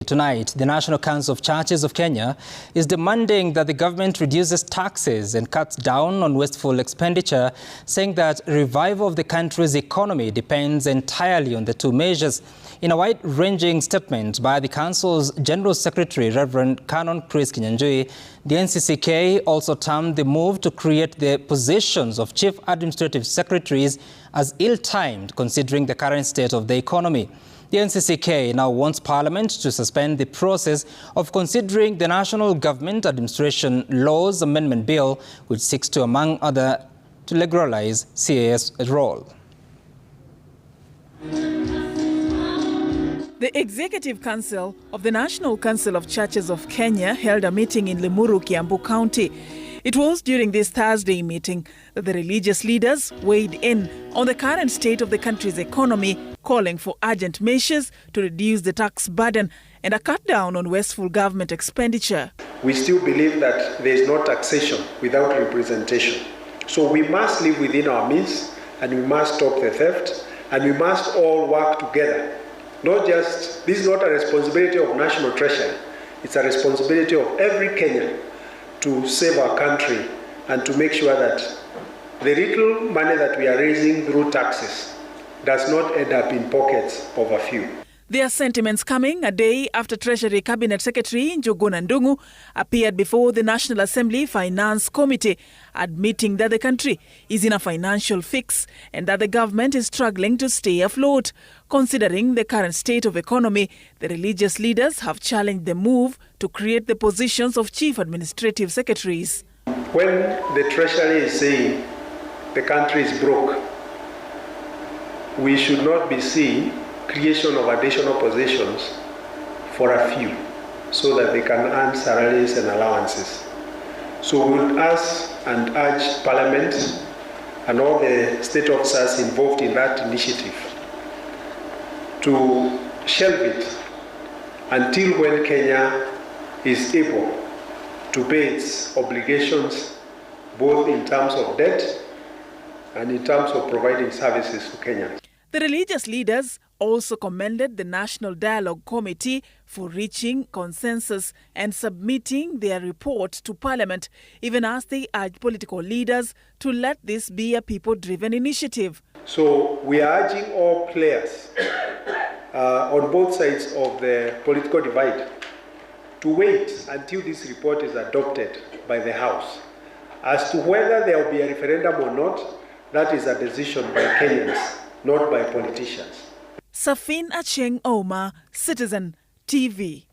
tonight, the National Council of Churches of Kenya is demanding that the government reduces taxes and cuts down on wasteful expenditure, saying that revival of the country's economy depends entirely on the two measures. In a wide-ranging statement by the Council's General Secretary Rev. Canon Chris Kinyanjui, the NCCK also termed the move to create the positions of Chief Administrative Secretaries as ill-timed, considering the current state of the economy. The NCCK now wants Parliament to suspend the process of considering the National Government Administration Laws Amendment Bill, which seeks to, among other, to regularize CAS role. The Executive Council of the National Council of Churches of Kenya held a meeting in Limuru, Kiambu County. It was during this Thursday meeting that the religious leaders weighed in on the current state of the country's economy, calling for urgent measures to reduce the tax burden and a cut down on wasteful government expenditure. We still believe that there is no taxation without representation. So we must live within our means, and we must stop the theft, and we must all work together. This is not a responsibility of National Treasury, it's a responsibility of every Kenyan to save our country and to make sure that the little money that we are raising through taxes does not end up in pockets of a few. Their sentiments coming a day after Treasury Cabinet Secretary Njuguna Ndung'u appeared before the National Assembly Finance Committee, admitting that the country is in a financial fix and that the government is struggling to stay afloat. Considering the current state of economy, the religious leaders have challenged the move to create the positions of Chief Administrative Secretaries. When the Treasury is saying the country is broke, we should not be seeing creation of additional positions for a few so that they can earn salaries and allowances. So we would ask and urge Parliament and all the state officers involved in that initiative to shelve it until when Kenya is able to pay its obligations, both in terms of debt and in terms of providing services to Kenyans. The religious leaders also commended the National Dialogue Committee for reaching consensus and submitting their report to Parliament, even as they urged political leaders to let this be a people-driven initiative. So we are urging all players on both sides of the political divide to wait until this report is adopted by the House. As to whether there will be a referendum or not, that is a decision by Kenyans, not by politicians. Safin Acheng Oma, Citizen TV.